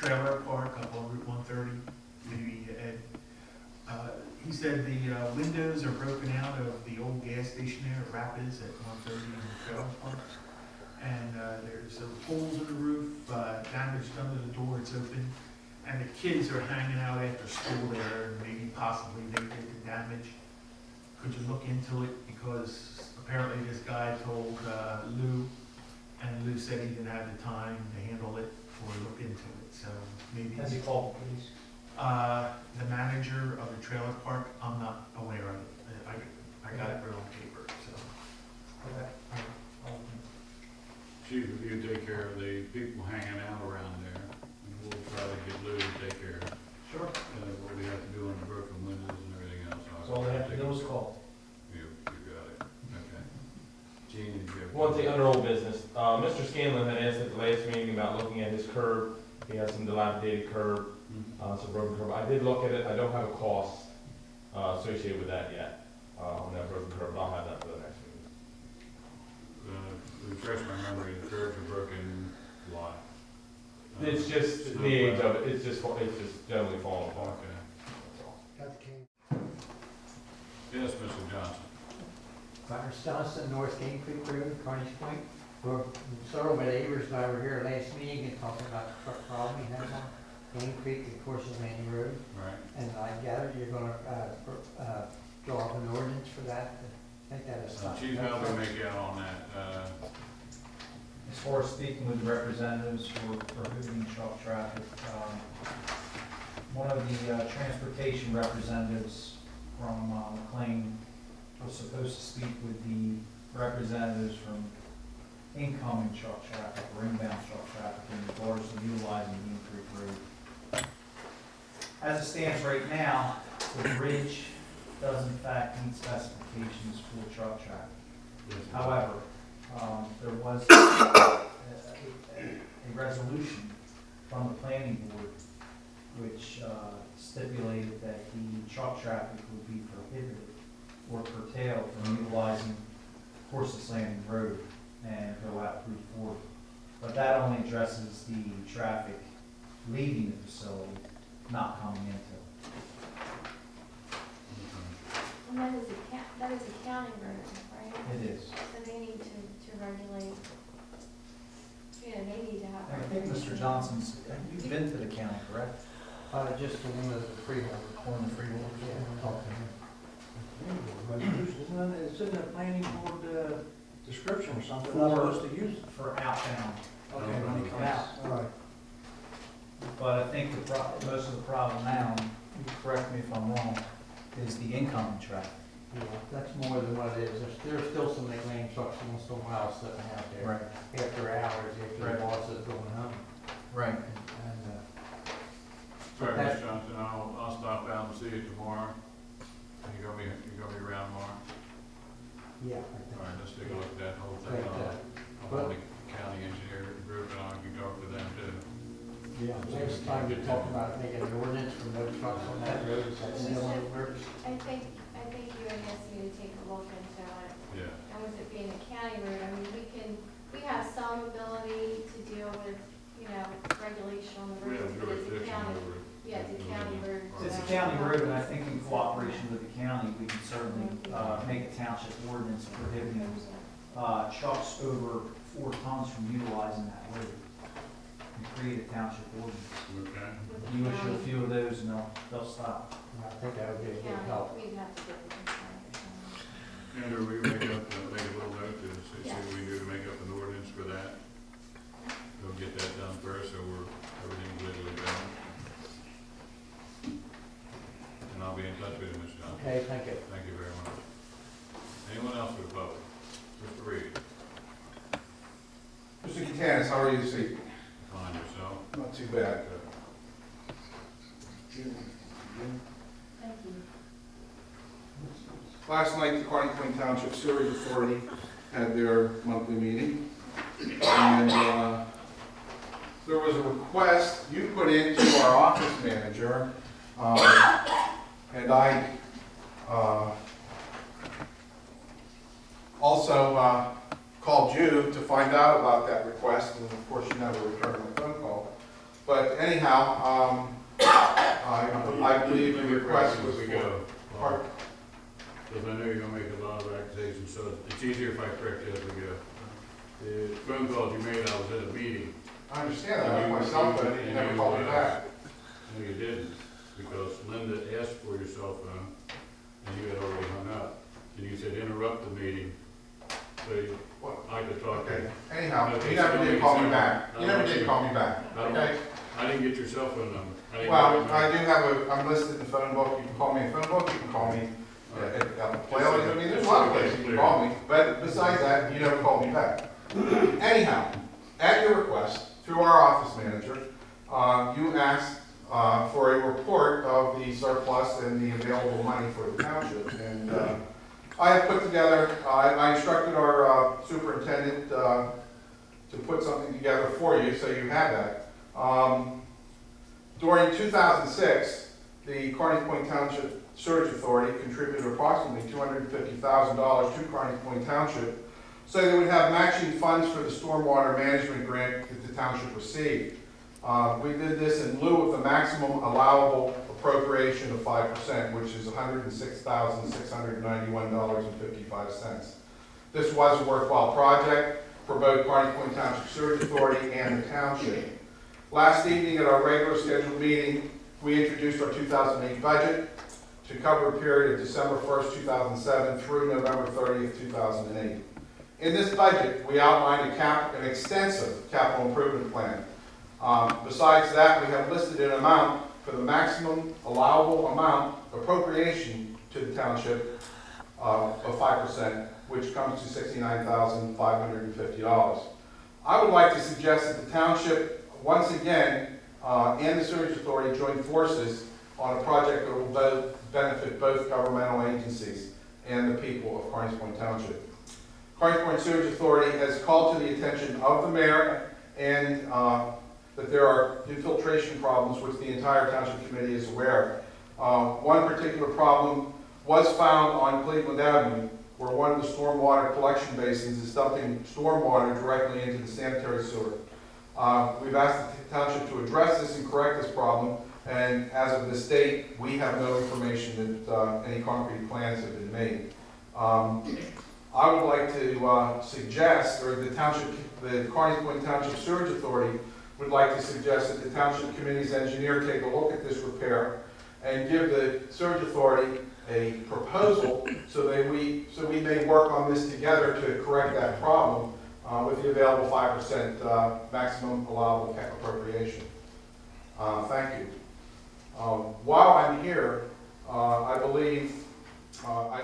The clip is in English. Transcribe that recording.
trailer park up on Route 130, maybe Ed. He said the windows are broken out of the old gas station there at Rapids at 130 in the trailer park. And there's some holes in the roof, damaged under the door, it's open. And the kids are hanging out after school there, and maybe possibly they did the damage. Could you look into it? Because apparently this guy told Lou, and Lou said he didn't have the time to handle it or look into it, so maybe. Has he called the police? The manager of the trailer park, I'm not aware of it. I got it written on paper, so. Okay. Chief, if you take care of the people hanging out around there, and we'll try to get Lou to take care of Sure. what we have to do on the broken windows and everything else. So all they have to do is call. You got it, okay. Gene, did you have? One thing, under old business, Mr. Scanlon had asked at the last meeting about looking at his curb. He has some dilapidated curb, some broken curb. I did look at it, I don't have a cost associated with that yet, on that broken curb, but I'll have that for the next meeting. Refresh my memory, the curbs are broken a lot. It's just the age of it, it's just generally falling apart. Okay. Yes, Mr. Johnson. Myers Johnson, North Game Creek Road, Carney's Point. Well, several of my neighbors and I were here last meeting and talking about the truck problem we had on Game Creek and Courses Landing Road. Right. And I gather you're gonna, draw up an ordinance for that, to make that a stop. Chief, how do we make out on that? As far as speaking with representatives for prohibiting truck traffic, one of the transportation representatives from McLean was supposed to speak with the representatives from incoming truck traffic or inbound truck traffic in regards to utilizing Dean Creek Road. As it stands right now, the bridge does in fact meet specifications for truck traffic. However, there was a resolution from the planning board which stipulated that the truck traffic would be prohibited or curtailed from utilizing Courses Landing Road and go out Route 40. But that only addresses the traffic leaving the facility, not coming into it. And that is a county road, right? It is. So they need to regulate, they need to have. I think Mr. Johnson's, you've been to the county, correct? Just for one of the freehold. On the freehold. Yeah, talk to him. It's in the planning board description or something, For- we're supposed to use it. For outbound. Okay, when he comes out. All right. But I think most of the problem now, and you correct me if I'm wrong, is the incoming traffic. Yeah, that's more than what it is. There's still some McLean trucks once in a while sitting out there. After hours, after Right. the boss is going home. Right. And, Sorry, Mr. Johnson, I'll stop down and see you tomorrow. You gonna be around tomorrow? yeah. All right, let's take a look at that whole thing. Right, I'll call the county engineer group and I can talk to them too. Yeah, last time we talked about making an ordinance for no trucks on that road, is that still in the works? I think you and Nancy need to take a look into it. Yeah. And with it being a county road, I mean, we have some ability to deal with, regulation on the We have roads, but it's a jurisdiction county. over it. Yeah, it's a county road. It's a county road, and I think in cooperation with the county, we can certainly make a township ordinance prohibiting trucks over 4 tons from utilizing that road. And create a township ordinance. Okay. With the You issue a county. few of those and they'll stop. I think that would be a good help. We'd have to get the county. Andrew, we make a little note to see Yes. what we do to make up an ordinance for that. We'll get that done first, so everything's legally done. And I'll be in touch with you, Mr. Johnson. Okay, thank you. Thank you very much. Anyone else for the public? Mr. Reed, Mr. Katanis, how are you this evening? find yourself. Not too bad. Thank you. Last night, the Carney Point Township Sewerage Authority had their monthly meeting. And there was a request you put into our office manager. And I also called you to find out about that request. And of course, you never returned my phone call. But anyhow, I believe the request was we for. go. Pardon? Because I know you're gonna make a lot of accusations, so it's easier if I correct you as we go. The phone calls you made, I was at a meeting. I understand that, I have my cell phone, and you never called me back. No, you didn't, because Linda asked for your cell phone, and you had already hung up. And you said interrupt the meeting, so I could talk to Okay, you. anyhow, Okay, you never so did call me you- back. You never did call me back, I don't- okay? I didn't get your cell phone number. I didn't Well, get it. I do have I'm listed in the phone book, you can call me in the phone book, you can call me well, I mean, there's a lot of places you can call me, but besides that, you never called me back. Anyhow, at your request, through our office manager, you asked for a report of the surplus and the available money for the township. And I have put together, I instructed our superintendent to put something together for you, so you have that. During 2006, the Carney Point Township Sewage Authority contributed approximately $250,000 to Carney Point Township, so they would have matching funds for the stormwater management grant that the township received. We did this in lieu of the maximum allowable appropriation of 5%, which is $106,691.55. This was a worthwhile project for both Carney Point Township Sewage Authority and the township. Last evening at our regular scheduled meeting, we introduced our 2008 budget to cover a period of December 1st, 2007 through November 30th, 2008. In this budget, we outlined an extensive capital improvement plan. Besides that, we have listed an amount for the maximum allowable amount appropriation to the township of 5%, which comes to $69,550. I would like to suggest that the township, once again, and the Sewage Authority join forces on a project that will benefit both governmental agencies and the people of Carney Point Township. Carney Point Sewage Authority has called to the attention of the mayor and that there are infiltration problems which the entire township committee is aware of. One particular problem was found on Cleveland Avenue, where one of the stormwater collection basins is dumping stormwater directly into the sanitary sewer. We've asked the township to address this and correct this problem, and as of this date, we have no information that any concrete plans have been made. I would like to suggest, or the Carney Point Township Sewage Authority would like to suggest that the Township Committee's engineer take a look at this repair and give the Sewage Authority a proposal so we may work on this together to correct that problem with the available 5% maximum allowable appropriation. Thank you. While I'm here, I believe I